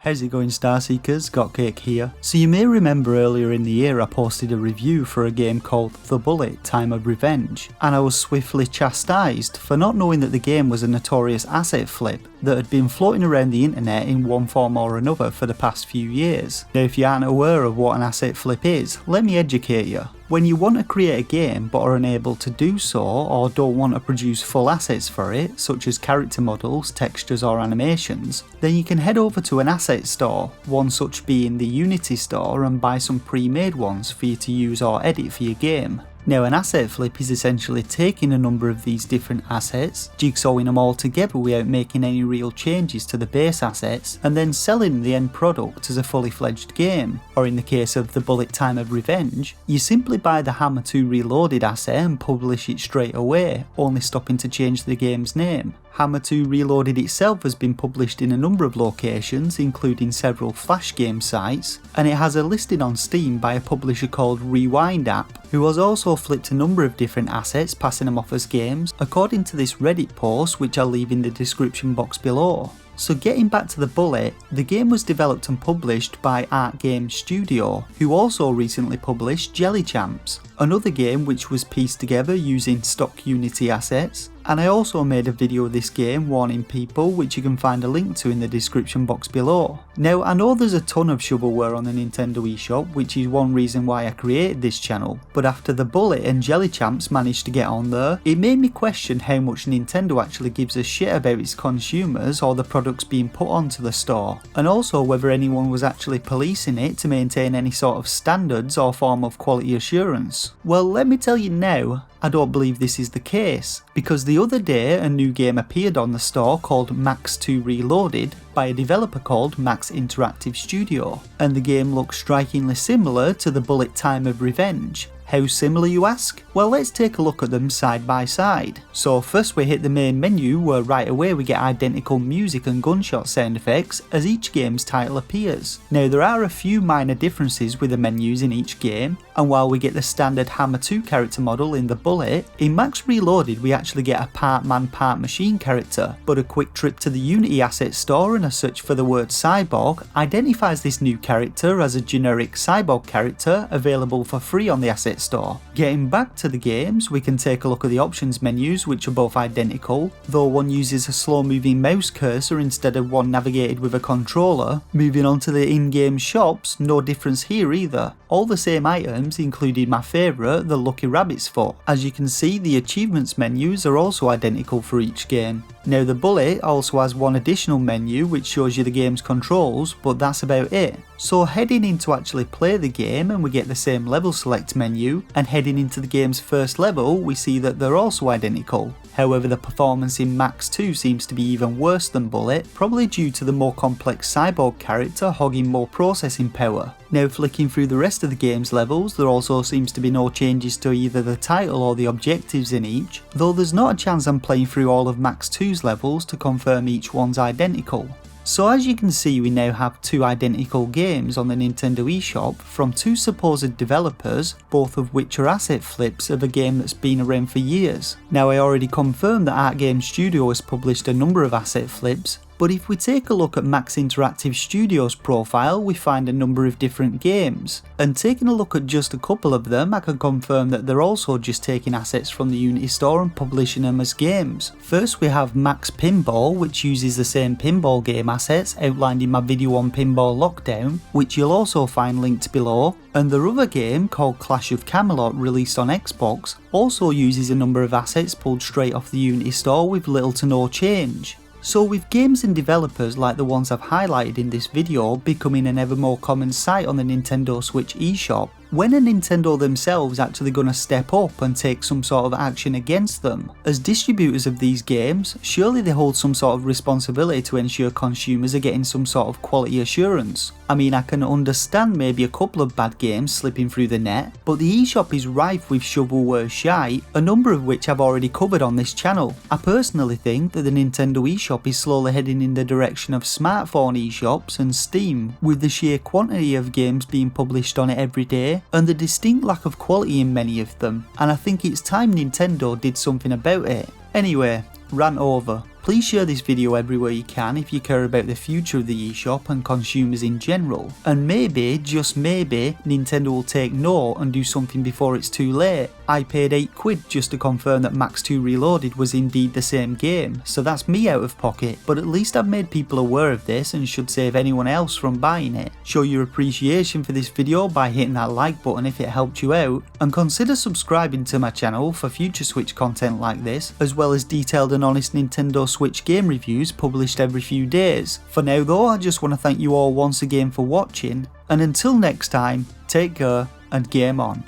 How's it going, Starseekers? Gotcake here. So you may remember earlier in the year I posted a review for a game called The Bullet, Time of Revenge, and I was swiftly chastised for not knowing that the game was a notorious asset flip that had been floating around the internet in one form or another for the past few years. Now if you aren't aware of what an asset flip is, let me educate you. When you want to create a game but are unable to do so or don't want to produce full assets for it, such as character models, textures or animations, then you can head over to an asset store, one such being the Unity store, and buy some pre-made ones for you to use or edit for your game. Now an asset flip is essentially taking a number of these different assets, jigsawing them all together without making any real changes to the base assets, and then selling the end product as a fully fledged game. Or in the case of The Bullet, Time of Revenge, you simply buy the Hammer 2 Reloaded asset and publish it straight away, only stopping to change the game's name. Hammer 2 Reloaded itself has been published in a number of locations, including several Flash game sites, and it has a listing on Steam by a publisher called RewindApp, who has also flipped a number of different assets, passing them off as games, according to this Reddit post, which I'll leave in the description box below. So getting back to The Bullet, the game was developed and published by Art Game Studio, who also recently published Jelly Champs, another game which was pieced together using stock Unity assets. And I also made a video of this game warning people, which you can find a link to in the description box below. Now I know there's a ton of shovelware on the Nintendo eShop, which is one reason why I created this channel, but after The Bullet and Jelly Champs managed to get on there, it made me question how much Nintendo actually gives a shit about its consumers or the products being put onto the store, and also whether anyone was actually policing it to maintain any sort of standards or form of quality assurance. Well, let me tell you now, I don't believe this is the case, because the other day a new game appeared on the store called Max 2 Reloaded by a developer called Max Interactive Studio, and the game looks strikingly similar to The Bullet, Time of Revenge. How similar, you ask? Well, let's take a look at them side by side. So first we hit the main menu, where right away we get identical music and gunshot sound effects as each game's title appears. Now there are a few minor differences with the menus in each game, and while we get the standard Hammer 2 character model in The Bullet, in Max Reloaded we actually get a part man part machine character, but a quick trip to the Unity asset store and a search for the word cyborg identifies this new character as a generic cyborg character available for free on the asset store. Getting back to the games, we can take a look at the options menus, which are both identical, though one uses a slow moving mouse cursor instead of one navigated with a controller. Moving on to the in-game shops, no difference here either. All the same items, including my favourite, the Lucky Rabbit's Foot. As you can see, the achievements menus are also identical for each game. Now The Bullet also has one additional menu which shows you the game's controls, but that's about it. So heading in to actually play the game, and we get the same level select menu, and heading into the game's first level we see that they're also identical. However, the performance in Max 2 seems to be even worse than Bullet, probably due to the more complex cyborg character hogging more processing power. Now flicking through the rest of the game's levels, there also seems to be no changes to either the title or the objectives in each, though there's not a chance I'm playing through all of Max 2's levels to confirm each one's identical. So as you can see, we now have two identical games on the Nintendo eShop from two supposed developers, both of which are asset flips of a game that's been around for years. Now I already confirmed that Art Game Studio has published a number of asset flips, but if we take a look at Max Interactive Studio's profile, we find a number of different games, and taking a look at just a couple of them, I can confirm that they're also just taking assets from the Unity store and publishing them as games. First we have Max Pinball, which uses the same pinball game assets outlined in my video on Pinball Lockdown, which you'll also find linked below, and their other game, called Clash of Camelot, released on Xbox, also uses a number of assets pulled straight off the Unity store with little to no change. So with games and developers like the ones I've highlighted in this video becoming an ever more common sight on the Nintendo Switch eShop, when are Nintendo themselves actually going to step up and take some sort of action against them? As distributors of these games, surely they hold some sort of responsibility to ensure consumers are getting some sort of quality assurance. I mean, I can understand maybe a couple of bad games slipping through the net, but the eShop is rife with shovelware shite, a number of which I've already covered on this channel. I personally think that the Nintendo eShop is slowly heading in the direction of smartphone eShops and Steam, with the sheer quantity of games being published on it every day, and the distinct lack of quality in many of them, and I think it's time Nintendo did something about it. Anyway, rant over. Please share this video everywhere you can if you care about the future of the eShop and consumers in general, and maybe, just maybe, Nintendo will take note and do something before it's too late. I paid £8 just to confirm that Max 2 Reloaded was indeed the same game, so that's me out of pocket, but at least I've made people aware of this and should save anyone else from buying it. Show your appreciation for this video by hitting that like button if it helped you out, and consider subscribing to my channel for future Switch content like this, as well as detailed and honest Nintendo Switch game reviews published every few days. For now though, I just want to thank you all once again for watching, and until next time, take care and game on.